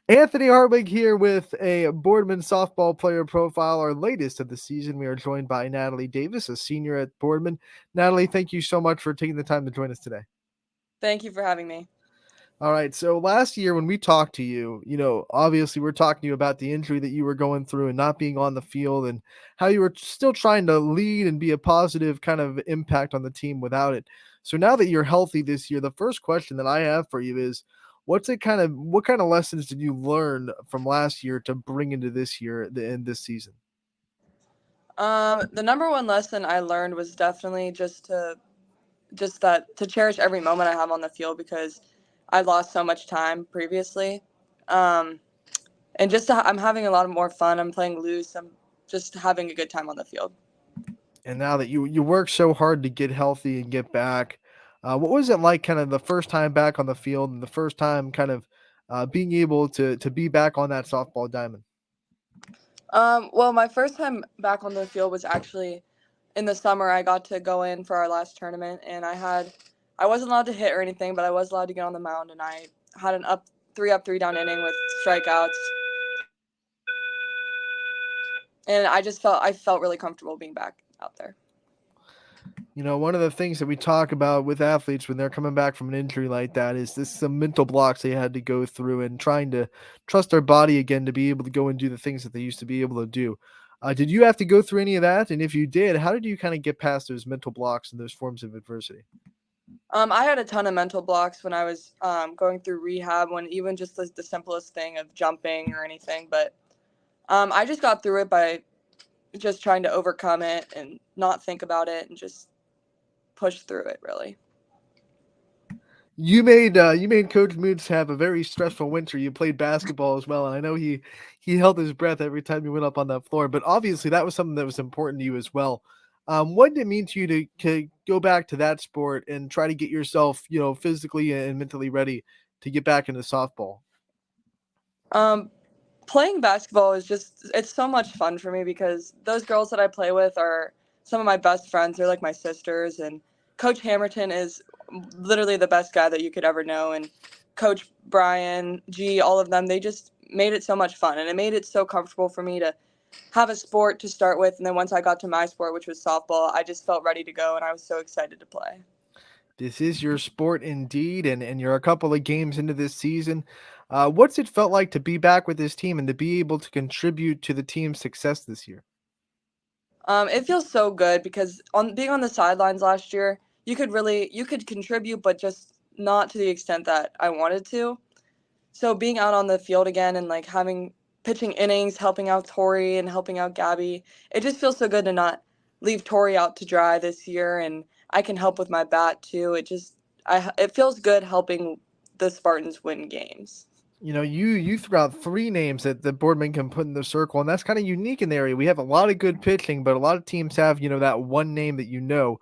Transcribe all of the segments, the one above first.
Anthony Hartwig here with a Boardman softball player profile, our latest of the season. We are joined by Natalie Davis, a senior at Boardman. Natalie, thank you so much for taking the time to join us today. Thank you for having me. All right. So last year when we talked to you, obviously we're talking to you about the injury that you were going through and not being on the field and how you were still trying to lead and be a positive kind of impact on the team without it. So now that you're healthy this year, the first question that I have for you is what kind of lessons did you learn from last year to bring into this year in this season? The number one lesson I learned was definitely just to cherish every moment I have on the field because I lost so much time previously, um, and I'm having a lot more fun. I'm playing loose. I'm just having a good time on the field. And now that you work so hard to get healthy and get back, what was it like kind of the first time back on the field and the first time kind of being able to be back on that softball diamond? Well, my first time back on the field was actually in the summer. I got to go in for our last tournament, and I wasn't allowed to hit or anything, but I was allowed to get on the mound, and I had an up, three down inning with strikeouts, and I felt really comfortable being back out there. One of the things that we talk about with athletes when they're coming back from an injury like that is this some mental blocks they had to go through and trying to trust their body again to be able to go and do the things that they used to be able to do. Did you have to go through any of that? And if you did, how did you kind of get past those mental blocks and those forms of adversity? I had a ton of mental blocks when I was going through rehab, when even just the simplest thing of jumping or anything. But I just got through it by just trying to overcome it and not think about it and just push through it, really. You made Coach Moots have a very stressful winter. You played basketball as well, and I know he held his breath every time you went up on that floor. But obviously, that was something that was important to you as well. What did it mean to you to go back to that sport and try to get yourself, physically and mentally ready to get back into softball? Um, Playing basketball it's so much fun for me because those girls that I play with are some of my best friends. They're like my sisters, and Coach Hamilton is literally the best guy that you could ever know, and Coach Brian G, all of them, they just made it so much fun, and it made it so comfortable for me to have a sport to start with, and then once I got to my sport, which was softball, I just felt ready to go, and I was so excited to play. This is your sport indeed, and you're a couple of games into this season. What's it felt like to be back with this team and to be able to contribute to the team's success this year? It feels so good because on being on the sidelines last year, you could contribute, but just not to the extent that I wanted to. So being out on the field again and like having pitching innings, helping out Tori and helping out Gabby, it just feels so good to not leave Tori out to dry this year, and I can help with my bat too. It feels good helping the Spartans win games. You threw out three names that Boardman can put in the circle, and that's kind of unique in the area. We have a lot of good pitching, but a lot of teams have that one name that you know.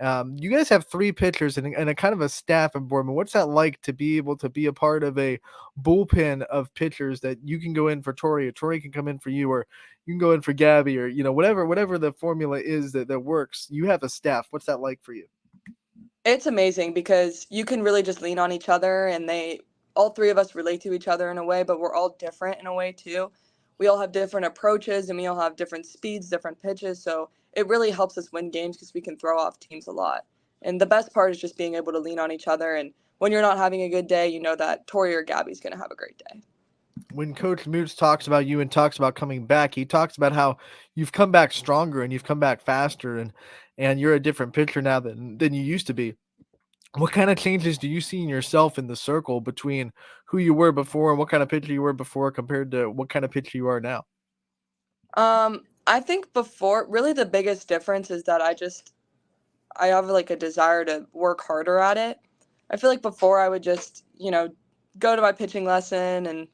You guys have three pitchers and a kind of a staff of Boardman. What's that like to be able to be a part of a bullpen of pitchers that you can go in for Tori, or Tori can come in for you, or you can go in for Gabby, or whatever the formula is that works. You have a staff. What's that like for you? It's amazing because you can really just lean on each other, and all three of us relate to each other in a way, but we're all different in a way too. We all have different approaches and we all have different speeds, different pitches, so it really helps us win games because we can throw off teams a lot. And the best part is just being able to lean on each other, and when you're not having a good day, you know that Tori or Gabby's going to have a great day. When Coach Moots talks about you and talks about coming back, he talks about how you've come back stronger and you've come back faster and you're a different pitcher now than you used to be. What kind of changes do you see in yourself in the circle between who you were before and what kind of pitcher you were before compared to what kind of pitcher you are now? I think before, really the biggest difference is that I have like a desire to work harder at it. I feel like before I would just, go to my pitching lesson and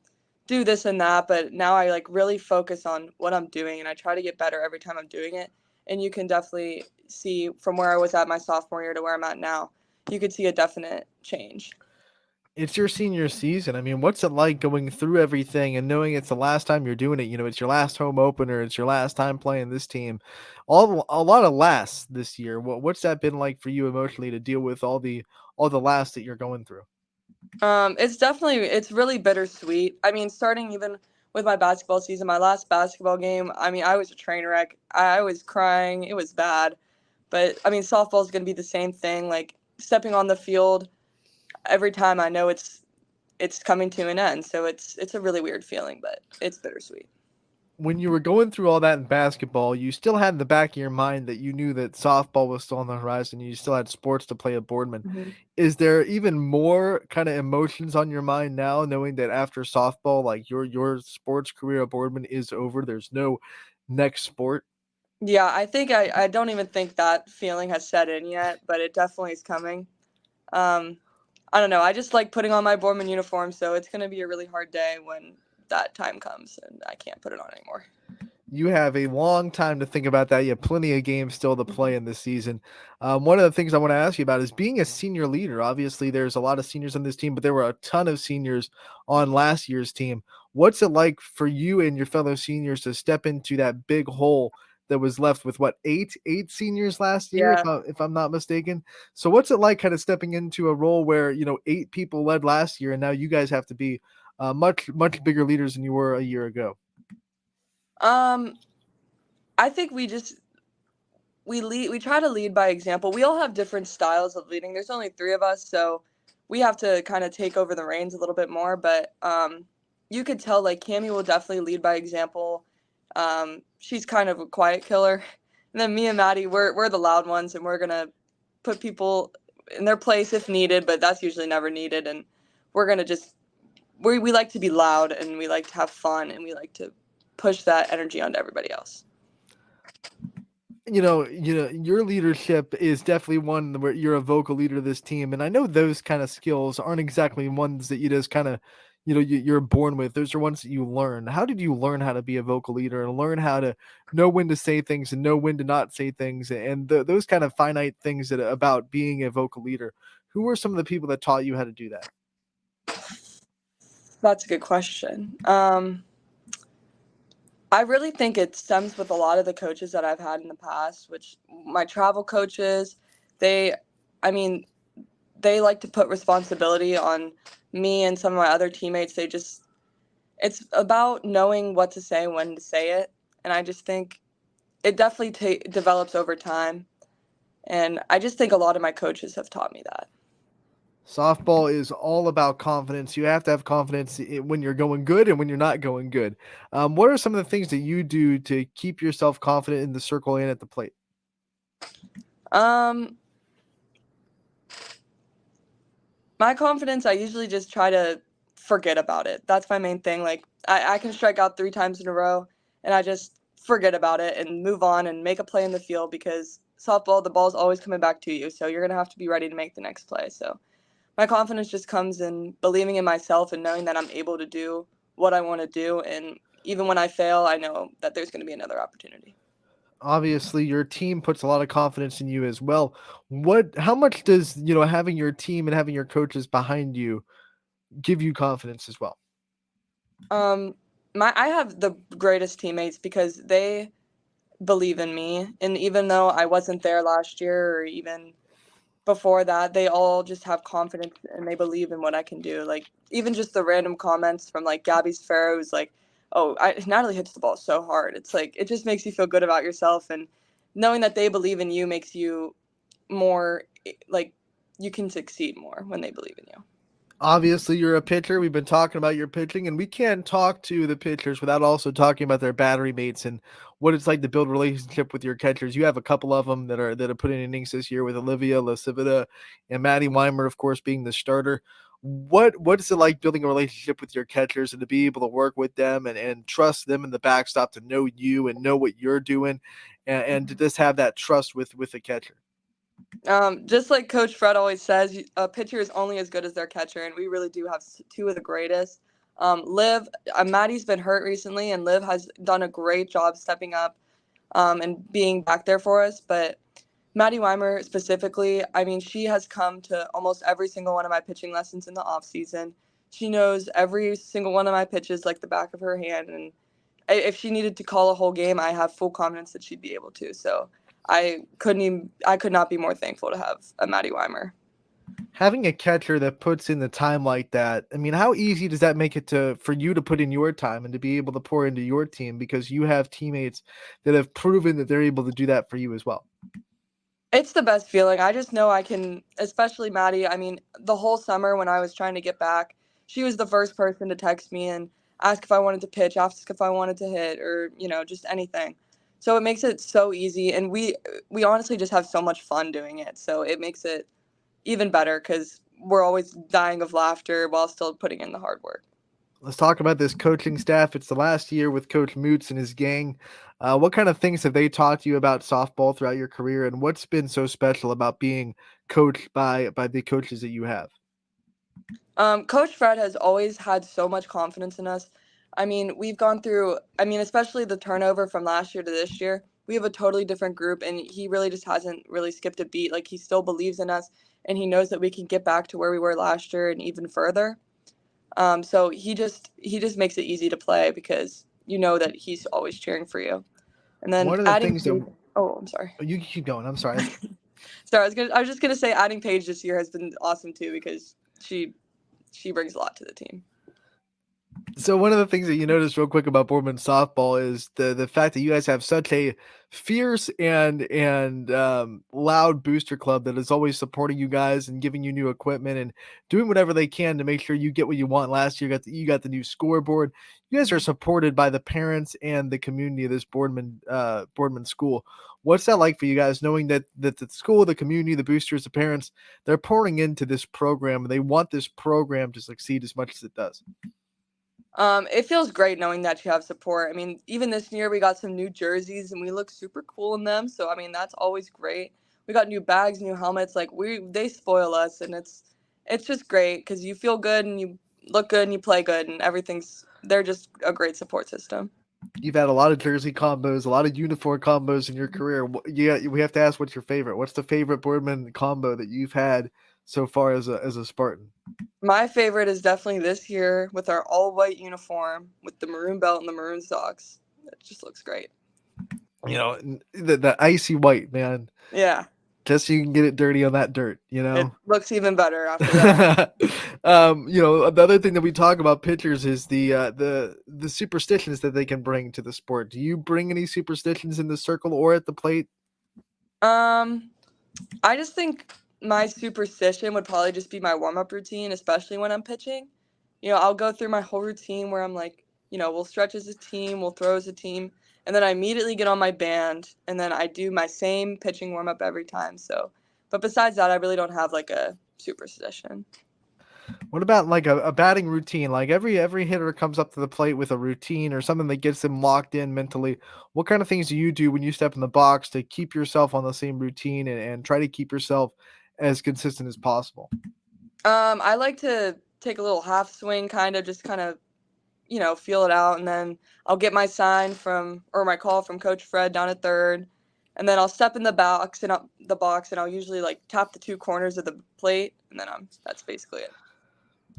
do this and that, but now I like really focus on what I'm doing and I try to get better every time I'm doing it. And you can definitely see from where I was at my sophomore year to where I'm at now, you could see a definite change. It's your senior season. I mean, what's it like going through everything and knowing it's the last time you're doing it? It's your last home opener. It's your last time playing this team. A lot of lasts this year. What's that been like for you emotionally to deal with all the lasts that you're going through? It's really bittersweet. I mean, starting even with my basketball season, my last basketball game, I mean, I was a train wreck. I was crying. It was bad. But I mean, softball is going to be the same thing. Like stepping on the field every time, I know it's coming to an end. So it's a really weird feeling, but it's bittersweet. When you were going through all that in basketball, you still had in the back of your mind that you knew that softball was still on the horizon. You still had sports to play at Boardman. Mhm. Is there even more kind of emotions on your mind now, knowing that after softball, like your sports career at Boardman is over? There's no next sport. Yeah, I think I don't even think that feeling has set in yet, but it definitely is coming. Um, I don't know. I just like putting on my Boardman uniform, so it's going to be a really hard day when that time comes and I can't put it on anymore. You have a long time to think about that. You have plenty of games still to play in this season. One of the things I want to ask you about is being a senior leader. Obviously, there's a lot of seniors on this team, but there were a ton of seniors on last year's team. What's it like for you and your fellow seniors to step into that big hole that was left with what eight seniors last year, Yeah. if I'm not mistaken? So, what's it like kind of stepping into a role where eight people led last year, and now you guys have to be much bigger leaders than you were a year ago? Um, I think we try to lead by example. We all have different styles of leading. There's only three of us, so we have to kind of take over the reins a little bit more. But you could tell like Cami will definitely lead by example. She's kind of a quiet killer, and then me and Maddie, we're the loud ones, and we're gonna put people in their place if needed, but that's usually never needed. And we're gonna just we like to be loud, and we like to have fun, and we like to push that energy onto everybody else. Your leadership is definitely one where you're a vocal leader of this team, and I know those kind of skills aren't exactly ones that you just kind of, you're born with. Those are ones that you learn. How did you learn how to be a vocal leader and learn how to know when to say things and know when to not say things, and those kind of finite things that about being a vocal leader? Who were some of the people that taught you how to do that? That's a good question. I really think it stems with a lot of the coaches that I've had in the past, which my travel coaches, they, I mean, they like to put responsibility on me and some of my other teammates. It's about knowing what to say, when to say it. And I just think it definitely develops over time. And I just think a lot of my coaches have taught me that. Softball is all about confidence. You have to have confidence when you're going good and when you're not going good. What are some of the things that you do to keep yourself confident in the circle and at the plate? Um, my confidence, I usually just try to forget about it. That's my main thing. Like I can strike out 3 times in a row and I just forget about it and move on and make a play in the field because softball, the ball's always coming back to you. So you're gonna have to be ready to make the next play. So my confidence just comes in believing in myself and knowing that I'm able to do what I want to do. And even when I fail, I know that there's gonna be another opportunity. Obviously, your team puts a lot of confidence in you as well. How much does, having your team and having your coaches behind you give you confidence as well? Um, I have the greatest teammates because they believe in me. And even though I wasn't there last year or even before that, they all just have confidence and they believe in what I can do. Like even just the random comments from like Gabby Sparrow who's like, "Oh, Natalie hits the ball so hard." It's like it just makes you feel good about yourself, and knowing that they believe in you makes you more like you can succeed more when they believe in you. Obviously, you're a pitcher. We've been talking about your pitching, and we can't talk to the pitchers without also talking about their battery mates and what it's like to build a relationship with your catchers. You have a couple of them that are putting innings this year with Olivia Lasivita and Maddie Weimer, of course, being the starter. What is it like building a relationship with your catchers and to be able to work with them and trust them in the backstop to know you and know what you're doing and to just have that trust with the catcher? Just like Coach Fred always says, a pitcher is only as good as their catcher, and we really do have two of the greatest. Liv, Maddie's been hurt recently, and Liv has done a great job stepping up and being back there for us. But Maddie Weimer specifically, I mean, she has come to almost every single one of my pitching lessons in the off season. She knows every single one of my pitches like the back of her hand, and if she needed to call a whole game, I have full confidence that she'd be able to. So I could not be more thankful to have a Maddie Weimer. Having a catcher that puts in the time like that, I mean, how easy does that make it to for you to put in your time and to be able to pour into your team because you have teammates that have proven that they're able to do that for you as well? It's the best feeling. I just know I can, especially Maddie. I mean, the whole summer when I was trying to get back, she was the first person to text me and ask if I wanted to pitch, ask if I wanted to hit, or just anything. So it makes it so easy, and we honestly just have so much fun doing it. So it makes it even better because we're always dying of laughter while still putting in the hard work. Let's talk about this coaching staff. It's the last year with Coach Moots and his gang. What kind of things have they taught you about softball throughout your career, and what's been so special about being coached by the coaches that you have? Coach Fred has always had so much confidence in us. I mean, we've gone through, I mean, especially the turnover from last year to this year. We have a totally different group, and he really just hasn't really skipped a beat. Like, he still believes in us, and he knows that we can get back to where we were last year and even further. So he just makes it easy to play because you know that he's always cheering for you. And then One of the adding things that Paige. Oh, I'm sorry. you can keep going. I'm sorry. Sorry, I was just gonna say adding Paige this year has been awesome too because she brings a lot to the team. So one of the things that you notice real quick about Boardman softball is the fact that you guys have such a fierce and loud booster club that is always supporting you guys and giving you new equipment and doing whatever they can to make sure you get what you want. Last year, you got the new scoreboard. You guys are supported by the parents and the community of this Boardman school. What's that like for you guys, knowing that the school, the community, the boosters, the parents, they're pouring into this program and they want this program to succeed as much as it does? It feels great knowing that you have support. I mean, even this year we got some new jerseys and we look super cool in them. So I mean, that's always great. We got new bags, new helmets. Like they spoil us, and it's just great because you feel good and you look good and you play good and everything's. They're just a great support system. You've had a lot of jersey combos, a lot of uniform combos in your career. Yeah, we have to ask what's your favorite. What's the favorite Boardman combo that you've had so far as a Spartan? My favorite is definitely this year with our all white uniform with the maroon belt and the maroon socks. It just looks great. You know, the icy white, man. Yeah, Just so you can get it dirty on that dirt, you it know. looks even better after that. The other thing that we talk about pitchers is the superstitions that they can bring to the sport. Do you bring any superstitions in the circle or at the plate? Um, I just think my superstition would probably just be my warm up routine, especially when I'm pitching. I'll go through my whole routine where I'm like, we'll stretch as a team, we'll throw as a team, and then I immediately get on my band, and then I do my same pitching warm up every time. So, but besides that, I really don't have like a superstition. What about like a batting routine? Like every hitter comes up to the plate with a routine or something that gets them locked in mentally. What kind of things do you do when you step in the box to keep yourself on the same routine and try to keep yourself as consistent as possible? I like to take a little half swing, just kind of, feel it out, and then I'll get my sign from or my call from Coach Fred down at third, and then I'll step in the box, and I'll usually like tap the two corners of the plate, and then that's basically it.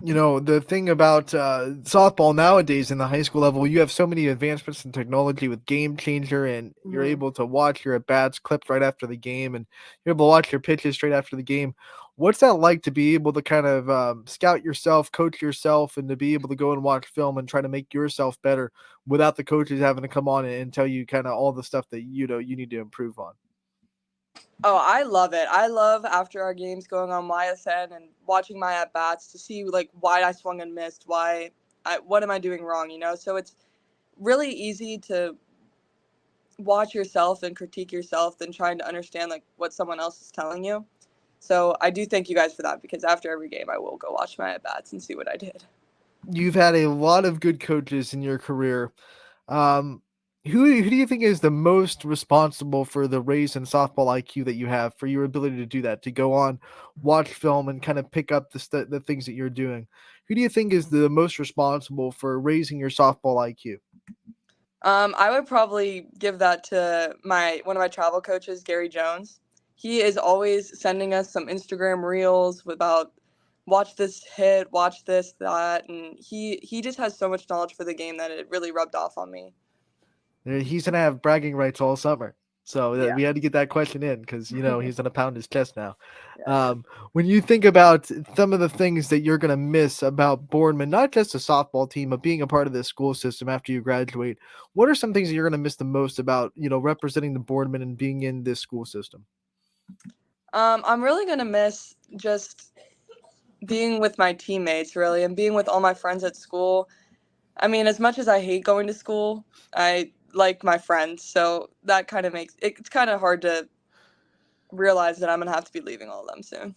The thing about softball nowadays in the high school level, you have so many advancements in technology with Game Changer, and you're Hmm. able to watch your at bats clipped right after the game, and you're able to watch your pitches straight after the game. What's that like to be able to kind of scout yourself, coach yourself, and to be able to go and watch film and try to make yourself better without the coaches having to come on and tell you kind of all the stuff that you need to improve on? Oh, I love it. I love after our games going on YSN and watching my at bats to see like why I swung and missed, what am I doing wrong, So it's really easy to watch yourself and critique yourself than trying to understand like what someone else is telling you. So I do thank you guys for that because after every game I will go watch my at bats and see what I did. You've had a lot of good coaches in your career. Um, who do you think is the most responsible for the raise in softball IQ that you have for your ability to do that, to go on, watch film, and kind of pick up the things that you're doing? Who do you think is the most responsible for raising your softball IQ? I would probably give that to my one of my travel coaches, Gary Jones. He is always sending us some Instagram reels about watch this hit, watch this, that, and he just has so much knowledge for the game that it really rubbed off on me. He's gonna have bragging rights all summer. So Yeah, we had to get that question in because he's gonna pound his chest now. yeah, true. When you think about some of the things that you're gonna miss about Boardman, not just a softball team, but being a part of the school system after you graduate, what are some things that you're gonna miss the most about representing the Boardman and being in this school system? I'm really gonna miss just being with my teammates, really, and being with all my friends at school. I mean, as much as I hate going to school, I like my friends, so that kind of makes it's kind of hard to realize that I'm gonna have to be leaving all of them soon.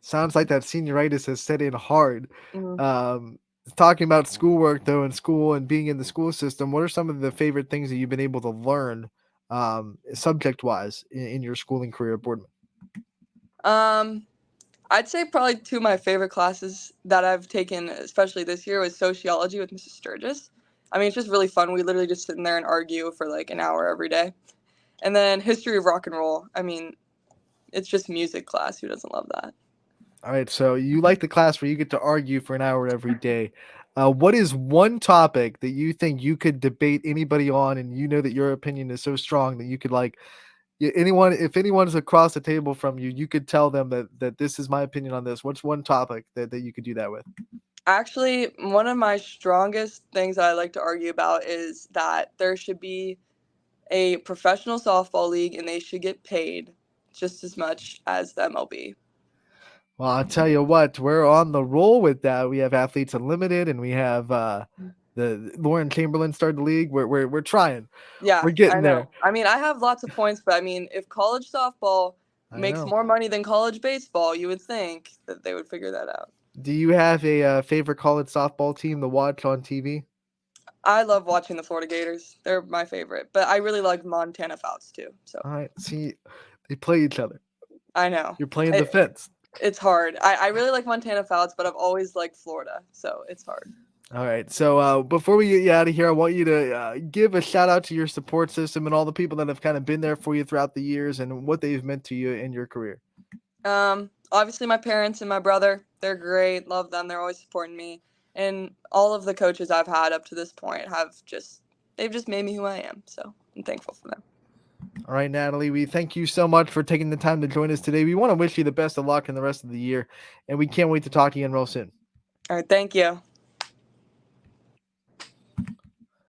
Sounds like that senioritis has set in hard. Mhm. Um, Talking about schoolwork though, in school and being in the school system, what are some of the favorite things that you've been able to learn, subject wise, in your schooling career at Boardman? Um, I'd say probably two of my favorite classes that I've taken, especially this year, was sociology with Mrs. Sturgis. I mean, it's just really fun. We literally just sit in there and argue for like an hour every day. And then history of rock and roll. I mean, it's just music class. Who doesn't love that? All right, so you like the class where you get to argue for an hour every day. What is one topic that you think you could debate anybody on, and you know that your opinion is so strong that you could anyone, if anyone's across the table from you, you could tell them that this is my opinion on this. What's one topic that you could do that with? Actually, one of my strongest things that I like to argue about is that there should be a professional softball league and they should get paid just as much as the MLB. Well, I'll tell you what, we're on the roll with that. We have Athletes Unlimited, and we have the Lauren Chamberlain started the league. We're trying. Yeah, We're I getting there. know. I mean, I have lots of points, but I mean, if college softball I makes know. more money than college baseball, you would think that they would figure that out. Do you have a favorite college softball team to watch on TV? I love watching the Florida Gators. They're my favorite, but I really like Montana Fouts too. So All right, see, they play each other. I know You're playing the it, fence. it's hard. I really like Montana Fouts, but I've always liked Florida, so it's hard. All right, so before we get you out of here, I want you to give a shout out to your support system and all the people that have kind of been there for you throughout the years and what they've meant to you in your career. Obviously my parents and my brother, they're great. Love them. They're always supporting me. And all of the coaches I've had up to this point they've just made me who I am. So I'm thankful for them. All right, Natalie, we thank you so much for taking the time to join us today. We want to wish you the best of luck in the rest of the year, and we can't wait to talk to you again real soon. All right, thank you.